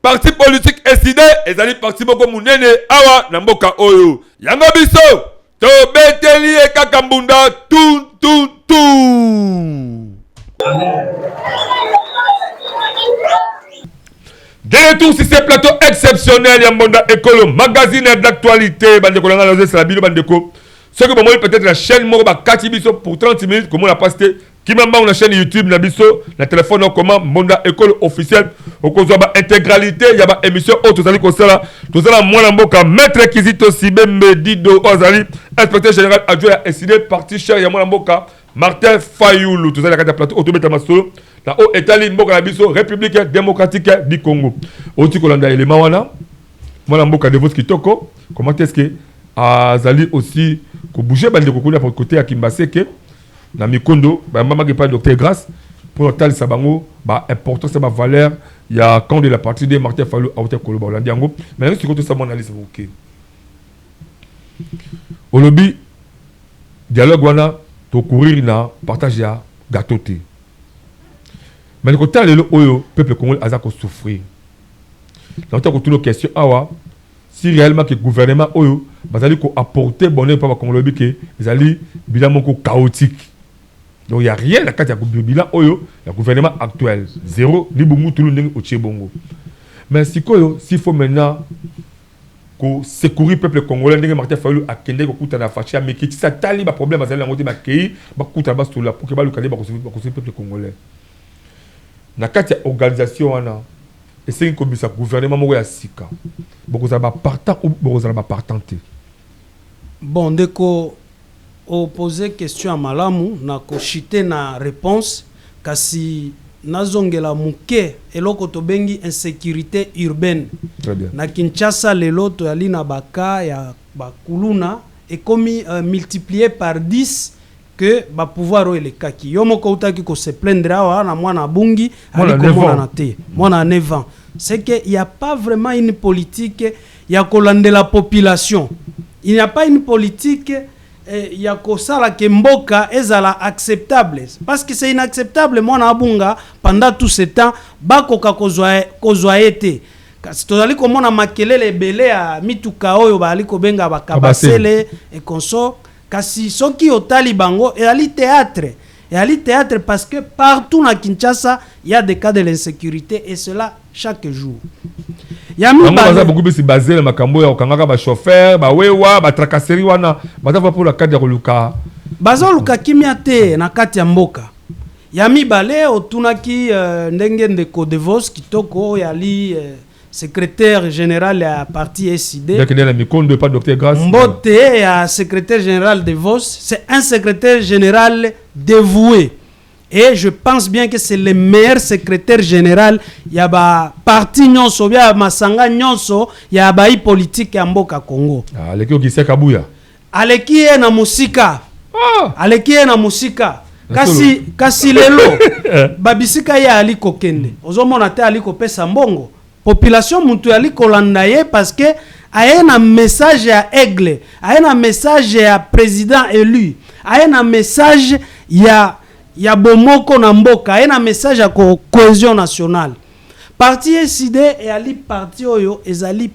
parti politique SID et ali parti moko munene awa n'importe Oyo Yango Biso to beteli e kakambunda tout de retour sur ces plateaux exceptionnels, Yambonda Écolo, magazine d'actualité, Bandeko Langa c'est la Bilo Bandeko. Ce que moi peut-être la chaîne Moroba Katibiso pour 30 minutes, comme on l'a posté, qui m'a la chaîne YouTube, Nabiso, la téléphone en commun, Monda École officiel, au cause de intégralité, il y a une émission autre, tout ça, moi l'amboka, maître Kizito Sibembe Dido Ozali, inspecteur général adjoint à SID, parti cher, il y a moi l'amboka, Martin Fayoulou, tout ça, la carte plateau, Autobeta Masolo. La haut État Mboka la biso République démocratique du Congo. Oti Kolanda élément wana. Moi Mboka de votre Kitoko. Comment est-ce que Azali aussi ko bouger bande ko kuna pour côté à Kimbaseke na Mikondo ba mama qui parle docteur Grasse pour tal sabango ba important c'est ma valeur il y a quand de la partie de Martin Fallou à hauteur Koloba Holandiango mais c'est tout ça mon analyse OK. Au lobby dialogue wana to courir na partage ya gâteauté. Mais le côté de l'Oyo, le peuple congolais a souffrir. Dans le cas de question, si réellement que le gouvernement Oyo va apporter bonheur pour le Congolais, ils allaient bilan chaotique. Donc il n'y a rien dans le cas du bilan Oyo, le gouvernement actuel. Zéro, ni bongo, tout le monde est au Tchébongo. Mais s'il faut maintenant secourir le peuple congolais, Martin Fayulu a kende ko kuta na fachi mais qui ça tali ba problème azali ngoti ba kei ba kuta ba sula pour que ba lukale ba ko peuple congolais. Na kati ya organisation wana essayer ko bisa gouvernement moko ya sika boko za ba partant ou boko za ba partanté. Bon deko o poser question à malamu na ko chiter na réponse kasi nazongela muke eloko to bengi insécurité urbaine. Très bien. Na Kinshasa lelo to yali na baka ya bakuluna et commis multiplié par 10 que ba pouvoir o le kaki yo moko utaki ko se plaindre awa na mwana bungi ali komona na te mwana 9 ans c'est que il y a pas vraiment une politique ya kolande la population il n'y a pas une politique ya kosala ke mboka ezala acceptable parce que c'est inacceptable mwana bunga pendant tout ce temps bakoka kozwa ete kasi tozali komona makelele ebele ya mituka oyo bali kobenga bakabasele et consort. Kasi soki otali bango et ali théâtre parce que partout na Kinshasa il y a des cas de l'insécurité et cela chaque jour. Yami baza beaucoup plus basé le makambo ya okangaka ba chauffeur ba wewa ba tracasserie wana baza pour la cadre ya koluka bazo luka kimia te na kati ya mboka. Yami bale otunaki ndenge ndeko de Vos Kitoko yali secrétaire général à parti SID. Pas docteur Grasse. Mbote à secrétaire général de Vos, c'est un secrétaire général dévoué. Et je pense bien que c'est le meilleur secrétaire général. Il y a ba parti nyonso, il y a masanga nyonso, il y a ba politique ya mboka Congo. Aleki okise kabuya. Aleki na musika. Aleki na musika. Kasi lelo babisika ya aliko kende. Ozomona te aliko pesa mbongo. Population mutu ali kolanda ye parce que a un message à aigle, a un message à président élu, a un message ya bomoko na mboka, a un message à cohésion nationale. Parti SID et ali parti oyo ezali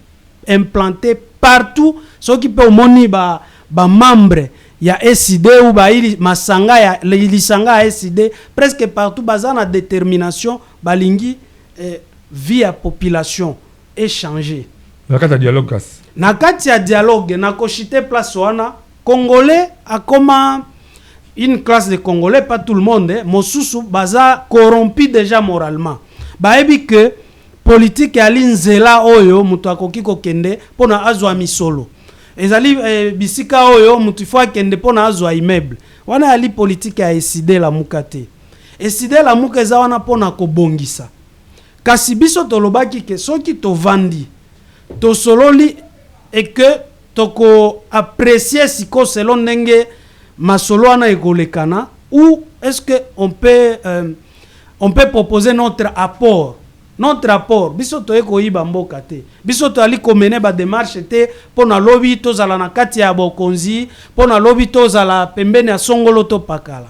implanté partout, ce qui peut moni ba membre ya SID ou ba ili masanga ya lisanga SID presque partout bazana détermination balingi via population échanger. Nakati dialogue kas. Nakati ya dialogue na kochite place wana congolais a comme une classe de congolais pas tout le monde mosusu baza corrompu déjà moralement. Baebi que politique ali nzela oyo mutu akoki kokende pona azwa misolo ezali bisika oyo mutu fo akende pona azwa immeuble wana ali politique ya eside la mukate eside la muka eza wana pona kobongisa kasi biso tolobaki ke soki tovandi tosololi et que toko apprécier siko selon ndenge masolo wana ekolekana ou est-ce que on peut proposer notre apport biso toye koyiba mboka te biso to ali komene ba démarche te pona lobi tozala na kati ya bokonzi pona lobi tozala pembeni ya songolo to pakala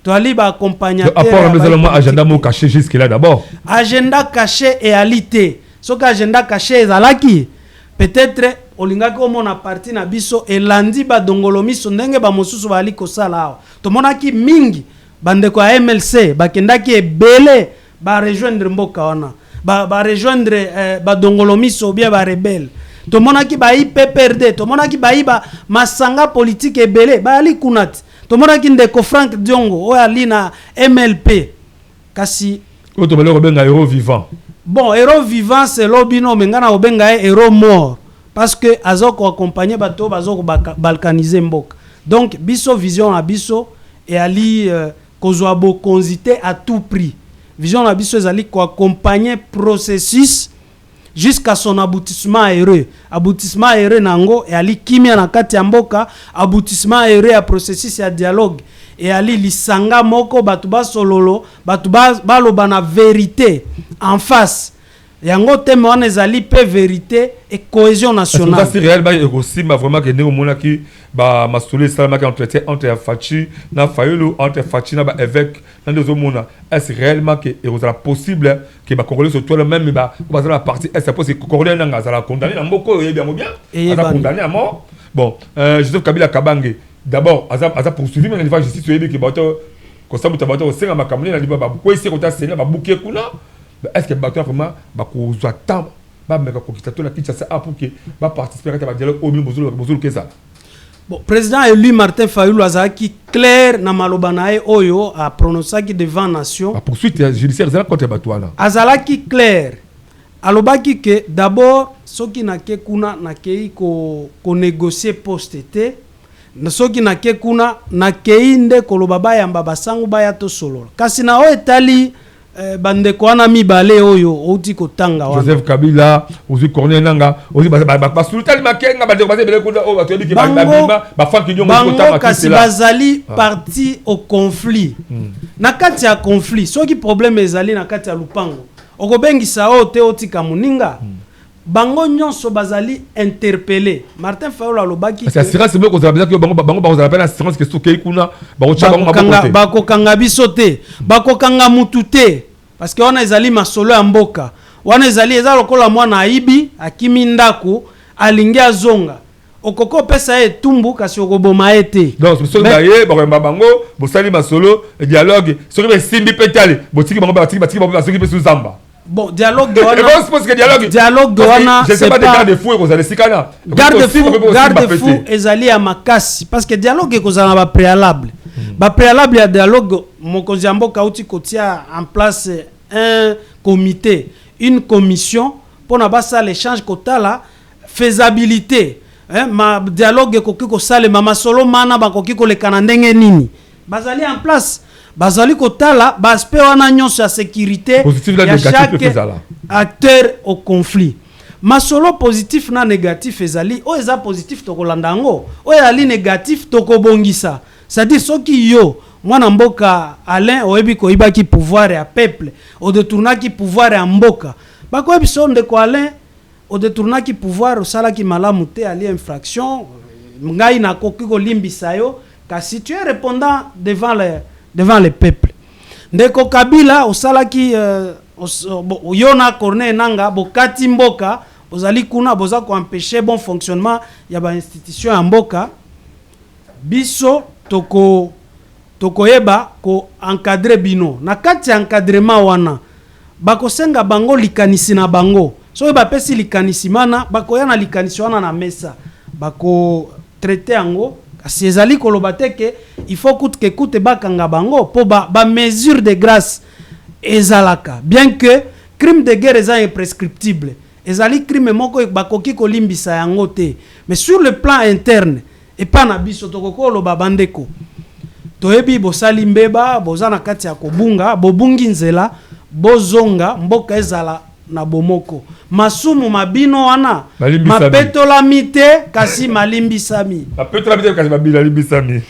to ali ba accompagnateur apport mais agenda mo caché jusque là d'abord agenda caché et alité so ka agenda caché ezalaki peut-être olingaki omona parti na biso elandi ba dongolomiso ndenge ba mosusu bali kosala awa to monaki mingi bandeko ya MLC bakendaki ebele ba rejoindre mboka wana ba rejoindre ba dongolomiso bien ba rebelle to monaki ba IPPRD to monaki ba masanga politique ebele ba ali kunati to monaki ndeko Frank Diongo o ali na MLP kasi o to bale obenga héros vivant bon héros vivant c'est lobino mengana obenga héros mort parce que azoko accompagner bato bazoko balkaniser mboka donc biso vision na biso et ali kozwa bokonzité à tout prix vision na biso ezali ko accompagner processus jusqu'à son aboutissement heureux nango et ali kimia na kati ya mboka aboutissement heureux ya processus ya dialogue et ali lisanga moko batu ba sololo batu ba loba na vérité en face yango teme wana ezali pe vérité et cohésion nationale c'est réel ba aussi vraiment que ndeko mona ki ba masolo salama ki entretien entre Fachi na Fayulu entre Fachi na ba évêque na deux mona est réellement que est possible que ba congolais surtout le même ba la partie est possible que congolais na ngazala condamné na mboko bien bien condamné à mort bon Joseph Kabila Kabange d'abord aza poursuivi mais la justice yebi que bato ko sabuta bato senga makamune na liba ba ko isi ko ta senga ba buke kuna est-ce que bato vraiment ba ko zo temps ba meka ko kitato na Kinshasa pour que ba participer à dialogue au bozulu keza bon président élu Martin Fayulu azaki clair na maloba nae oyo a prononcé devant nation la poursuite judiciaire zala contre bato wana azalaki clair alobaki que d'abord soki na ke kuna na kei ko négocier poste te soki na ke kuna na kei nde koloba bayamba basangu baya to solo kasi na o etali bandeko wana mibale oyo outi kotanga wana Joseph Kabila ozi Corneille Nanga ozi ba sultan makenga bandeko bazebele kuna o bato yebiki ba fanki nyongo kotanga kasi bazali parti au conflit na kati ya conflit soki problème ezali na kati ya lupango okobengisa o te otika muninga bango nyonso bazali interpellé Martin Fayulu alobaki c'est assurance c'est ko zabeza que bango ba kozala pena assurance que soki kuna bakocha bango mabokote bakokanga biso te bakokanga mutu te parce que wana ezali masolo ya mboka wana ezali eza lokola mwana aibi akimi ndako alingi azonga okoko pesa etumbu kasi okoboma ete donc soki baye bakoyamba bango bosali masolo dialogue soki besimbi petale botiki bango batiki bango soki besu zamba bon dialogue wana dialogue wana je sais pas des garde fou ko zali sikana garde fou ezali ya makasi parce que dialogue ekozala ba préalable ba préalable ya dialogue mokonzi ya mboka uti kotia en place un comité une commission pour na basa l'échange kotala faisabilité ma dialogue koki ko sale mama solo mana ba koki ko lekana ndenge nini bazali en place bazali kotala ba aspect wana nyonso ya sécurité ya chaque acteur au conflit masolo positif na négatif ezali o eza positif tokolanda ngo o ezali négatif tokobongisa c'est-à-dire soki yo mwana mboka Alain oyebi ko ibaki pouvoir ya peuple o détournaki pouvoir ya mboka bako biso ndeko Alain o détournaki pouvoir osalaki malamu te ali infraction ngai na koki ko limbisa yo kasi tu es répondant devant le peuple ndeko Kabila osalaki yo na Corneille Nanga bokati mboka bozali kuna boza ko empêcher bon fonctionnement ya ba institution ya mboka biso tokoyeba ko encadrer bino na kati encadrement wana bakosenga bango likanisi na bango so ba pesi likanisi mana bakoya na likanisi wana na mesa bako traiter yango kasi ezali koloba teke il faut coûte bakanga bango po ba mesure de grâce ezalaka bien que crime de guerre est imprescriptible. Ezali crime moko bakoki kolimbisa yango te. Mais sur le plan interne, et pas na biso tokoko lo babandeko. Toyebi bosali mbeba, bozana kati ya kobunga, bobungi nzela, bozonga, mboka ezala na bomoko. Masumu mabino wana, mapetola mite, kasi malimbisami. Mapetola mite, kasi malimbisami.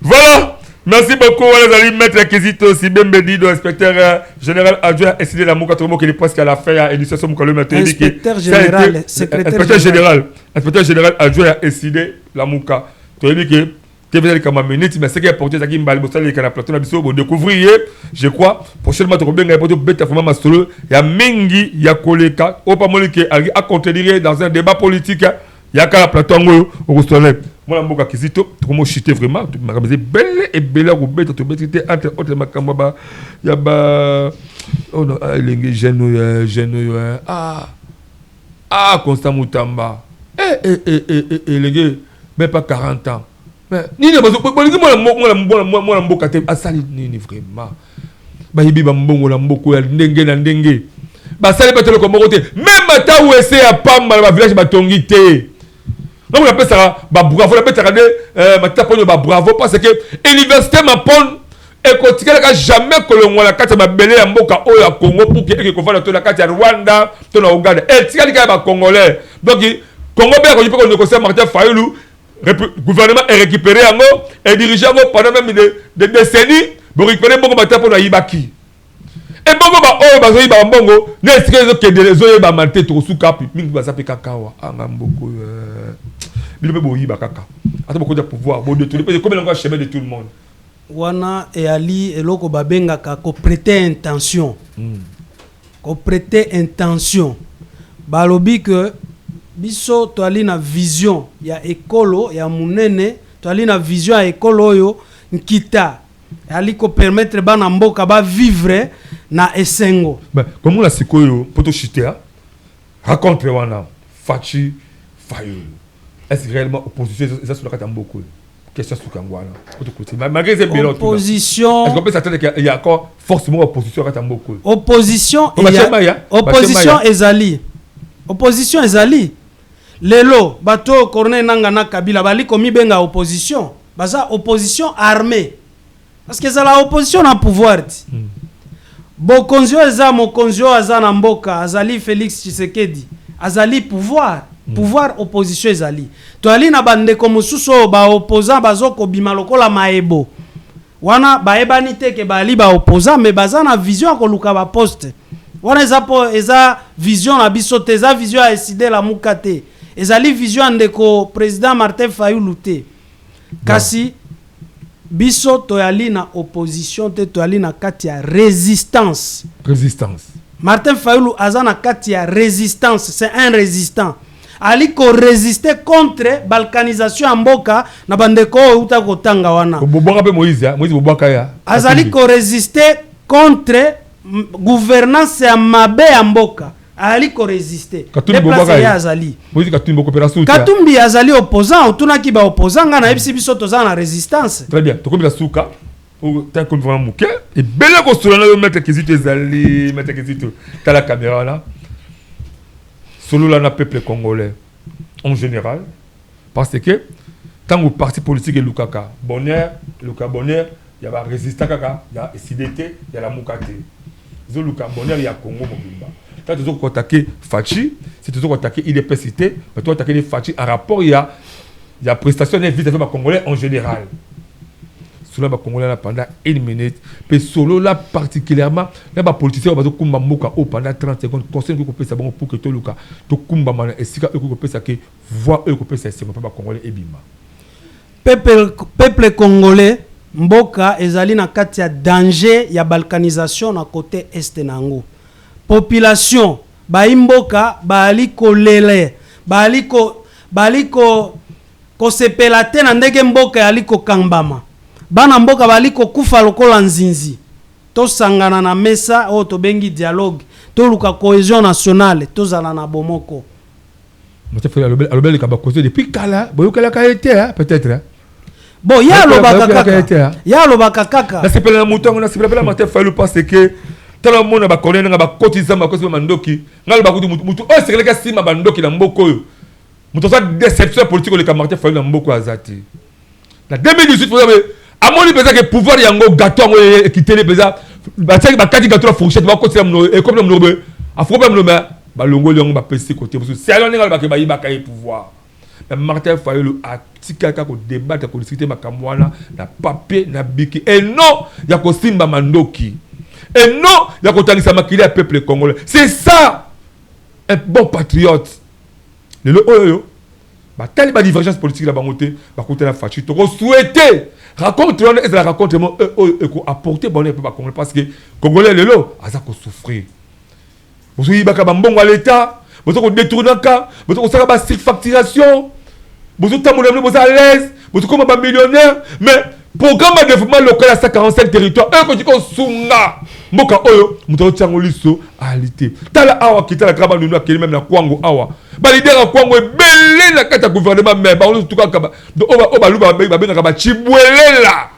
Voilà! Merci beaucoup, les amis, maître Kizito, Sibembe Dido, inspecteur général adjoint, SID la Mouka, qui est presque à la fin, et l'initiation Mouka le matin. Inspecteur général, secrétaire général. Inspecteur général adjoint, SID la Mouka. Tu as dit que TV comme un minute, mais ce qui est important, c'est qu'il y a un plateau, on découvrir, je crois, prochainement, tu vas avoir bête format solo, il y a Mingi, il y a Koleka, au pas mal qui a contenir dans un débat politique, il y a qu'à plateau au restaurant. Moi, je suis Kizito, tu m'as chuté vraiment, tu m'as dit belle et belle ou bête, tu m'as dit entre autres, il y a oh non, les jeunes, Constant Moutamba, les gars, même pas 40 ans. Mais ni ne moi mboka te asali ni vraiment ba yibi ba mbongo la mboko ya ndenge na ndenge ba sali batelo ko moko te même ta wese ya pamba ba village ba tongi te donc on appelle ça ba bravo on appelle ça matapono ba bravo parce que université mapon et kotikala ka jamais kolongo la kati ba belé ya mboka o ya Congo pour que ko fala to la kati ya Rwanda to na Uganda et tikali ka ba congolais donc Congo be ko peut négocier Martin Fayulu. Gouvernement est récupéré en haut et dirigé en haut pendant même des décennies pour récupérer beaucoup de temps pour Ibaki. Et beaucoup de bazoyi ba mbongo n'est-ce que des zoye ba malte to sous cap mingi ba sape kakawa anga mboko bilo be boyi ba kaka ata beaucoup de pouvoir bon de tout le comme l'engagement chemin de tout le monde wana et ali eloko babenga ka ko prêter intention ko prêter intention balobi que biso toali na vision ya ekolo ya munene toali na vision ya ekolo yo nkita ali ko permettre bana mboka ba vivre na esengo comment la sikoyo poto chitea raconte wana Fachi Fayulu est-ce réellement opposition ça sur la carte mboko question sur kangwana poto côté malgré ces bilan opposition est-ce qu'on peut s'attendre qu'il y a encore forcément opposition à carte mboko opposition ezali lelo bato Corneille Nangaa na Kabila bali komi benga opposition baza opposition armée parce que ça la opposition na pouvoir bokonzio eza mokonzio aza na mboka azali Félix Tshisekedi azali pouvoir opposition ezali to ali na bande ko mususo ba opposant bazoko bima lokola maebo wana baebani te ke bali ba opposant mais baza na vision ko luka ba poste wana eza vision na biso te eza vision a SID la Mouka te ezali vision ndeko président Martin Fayulu te kasi biso toyali na opposition te toyali na kati ya résistance Martin Fayulu aza na kati ya résistance c'est un résistant ali ko résister contre balkanisation ya mboka na bandeko uta kotanga wana boboka pe Moïse boboka ya azali ko résister contre gouvernance ya mabe ya mboka ali ko résister Katumbi azali opposant otunaki ba opposant nga na ebisi biso toza na résistance très bien tokomi la souka ou tant que vraiment mouké et belle ko solana yo mettre Kizito ezali mettre Kizito ta la caméra là solo la na peuple congolais en général parce que tant que parti politique et Lukaka bonheur il y a ba résistant kaka il y a SIDT il y a la Moukate zo Luka bonheur il y a Congo mobimba. Quand tu as attaqué Fachi, si tu as attaqué IDPCT, tu as attaqué Fachi en rapport, il y a prestation d'invite avec les Congolais en général. Solo les Congolais pendant une minute, mais solo là particulièrement, les politiciens ont kumba moka pendant 30 secondes, conseil que peut ça bon pour que tu Luka, tu kumba mana et si que peut ça que voix eux que peut ça c'est pas Congolais et bima. Peuple congolais mboka ezali na kati ya danger ya balkanisation na côté est nango. Population baimboka baliko lele baliko sepela te na ndenge mboka yaliko kambama bana mboka baliko kufa lokola nzinzi to sangana na mesa o to bengi dialogue to luka cohésion nationale to zala na bomoko Monsieur alobeli ka ba causer depuis kala boyokala ka été peut-être bon ya lo baka kaka ya lo baka kaka na sepela mutongo na sepela Martin Fayulu parce que tala mona ba connaître nga ba kotisa ma kosi mandoki ngalo ba kutu mutu o sekele ka sima bandoki na mboko yo mutu sa déception politique le Martin Fayulu na mboko azati na 2018 vous avez amoni pesa que pouvoir yango gâteau ngo ekitele pesa ba tsaki ba kati gâteau la fourchette ba kotisa mno e comme mno be afro ba mno ba longo yango ba pesi côté parce que c'est alors ngalo ba ke ba yiba ka pouvoir Martin Fayulu a tikaka ko débattre ko discuter makamwana na papier na biki et non ya ko simba mandoki et non ya ko tangisa makili à peuple congolais. C'est ça un bon patriote. Le oyo ba tali ba divergence politique la bangote ba côté la fachi to souhaiter raconter on est la raconter mo ko apporter bonheur pour ba congolais parce que congolais lelo aza ko souffrir. Vous voyez ba ka mbongo à l'état, vous ko détourner ka, vous ko saka ba surfacturation. Vous êtes à l'aise, vous êtes comme un millionnaire, mais programme de développement local à 145 territoires, un petit peu sunga, moka oyo, muto tchango liso à l'ité. Tala awa kita la kraba nuna keli même na kwango awa. Ba leader à kwango belé la kata gouvernement mais ba on tout cas kaba. Do oba luba ba benga kaba chibwelela.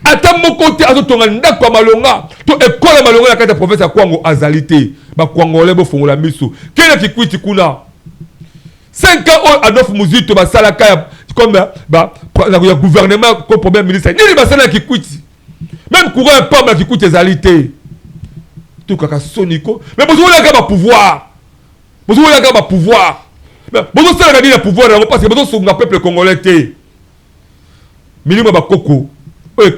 Ata mokote azo tonga ndako malonga, to école malonga la kata professeur kwango azalité. Ba kwango lebo fongola miso. Kena kikwiti kuna. 5 ans Adolphe Muzito basalaka comme le gouvernement comme premier ministre ni basala qui quitte même courant pas qui quitte les alités tout kaka soniko mais besoin de pouvoir mais besoin ça le pouvoir parce que besoin sur le peuple congolais té milimo bakoko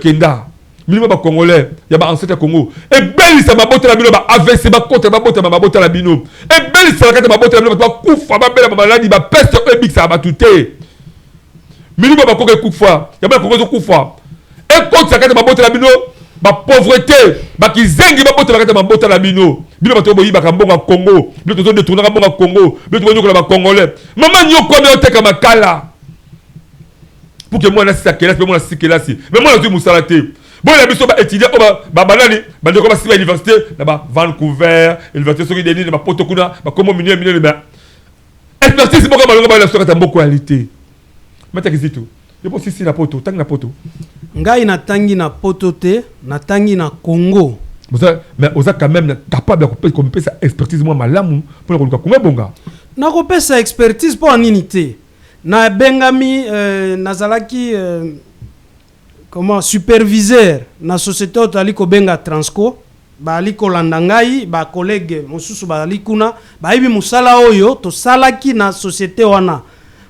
kenda milimo ba congolais ya ba ancêtre Congo et belle ça ba bota la bino ba AVC ba contre ba bota la bino et belle ça ba bota la bino ba kufa ba belle ba maladie ba peste e big ça ba touté milimo ba koke kufa ya ba Congo kufa et contre ça ba bota la bino ba pauvreté ba kizengi ba bota la bino bino ba to boyi ba kambonga Congo bino to détourner kambonga Congo bino to nyokola ba congolais maman nyoko me oteka makala pour que moi na sikela moi na sikela si mais moi na tu musalate. Bon, les gens sont étudiants, banani, ils ont commencé à l'université, Vancouver, l'université de Denis, Potokuna, comment mineur, expertise, c'est pourquoi la histoire est en bonne qualité. Mais tu as tout. Il faut aussi na poto, tangi na poto. Ngai na tangi na poto te, na tangi na Congo. Mais vous êtes quand même capable de faire sa expertise moi malamu pour le Congo bonga. Na kopesa sa expertise pour en unité. Na bengami nazalaki comment superviseur na société otali ko benga Transco ba ali ko landangai ba collègue mosusu ba ali kuna ba ibi musala oyo to salaki na société wana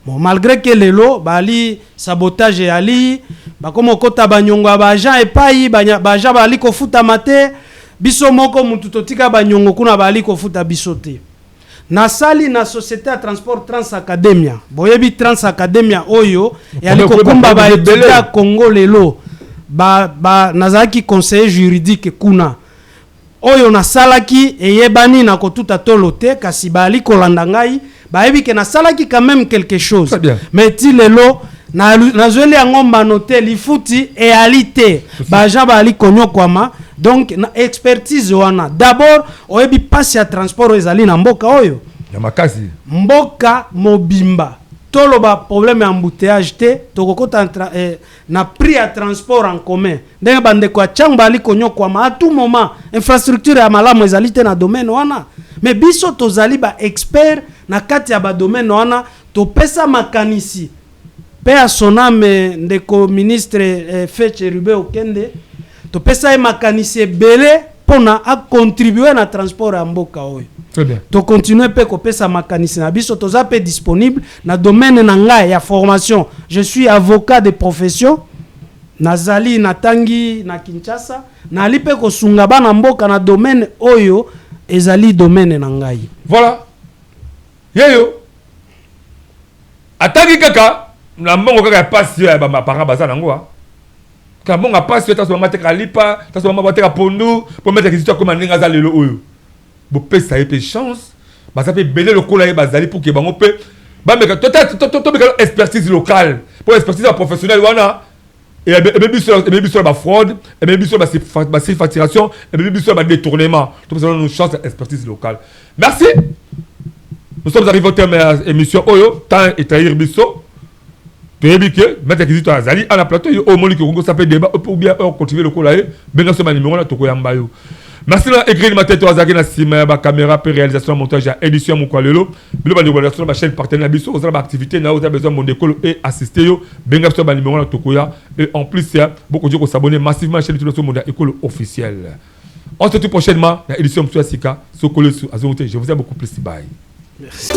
bon malgré que lelo ba ali sabotage ali ba komo kota banyongo ba agent epai ba agent ba ali ko futa mate biso moko mutu totika banyongo kuna ba ali ko futa bisote na sali na société à transport Transacademia boyebi Transacademia oyo ya liko kumba ba etudia Congo lelo nazaki conseiller juridique kuna oyo na salaki eyebani na kotuta tolote kasi bali kolanda ngai bayebi ke na salaki quand même quelque chose mais ti lelo na zweli yango manote lifuti réalité baja bali konyokwama donc na expertise wana d'abord oyebi passe ya transport ezali na mboka oyo ya makasi mboka mobimba toloba problème embouteillage te tokokota na prix à transport en commun ndenge bandeko ya chamba ali konyokwama à tout moment infrastructure ya malamu ezali te na domaine wana mais biso tozali ba expert na kati ya ba domaine wana topesa makanisi pe a soname ndeko ministre Feche Rube Okende topesa makanisi ebele pona a contribuer na transport ya mboka oyo. Très bien. To continuer pe kopesa makanisi na biso toza pe disponible na domaine na ngai ya formation. Je suis avocat de profession. Nazali na tangi na Kinshasa na ali pe kosunga bana mboka na domaine oyo ezali domaine na ngai. Voilà. Yeyo. Atangi kaka na mbongo kaka passe ya ba parents baza nango. Quand on a pas sur ta somme lipa, ta somme bateka pondu pour mettre que tu comme ninga za lelo oyo. Bo pe ça épée chance, ba ça fait belé le cola et bazali pour que bango pe ba me to expertise locale, pour expertise professionnelle wana et même sur la fraude, et même sur la facturation, et même sur le détournement. Tout ça nous chance expertise locale. Merci. Nous sommes arrivés au terme de l'émission Oyo, temps et Tahir Bisso. toyebi que maître Kizito azali à la plateau au moni que ça peut débat ou bien continuer le coller benga so numéro na toko yamba yo. Merci à écrire ma tête au Azaki na sima ba caméra pour réalisation montage à édition mon kwalelo bilo ba dévoilement ma chaîne partenaire biso aux activités na autre besoin mon décolo et assister yo benga so ba numéro na tokoya et en plus il y a beaucoup de gens qui s'abonner massivement à la chaîne de monde école officielle. On se retrouve prochainement dans l'édition Msua Sika Sokolo sur Azonte. Je vous aime beaucoup plus. Bye. Merci.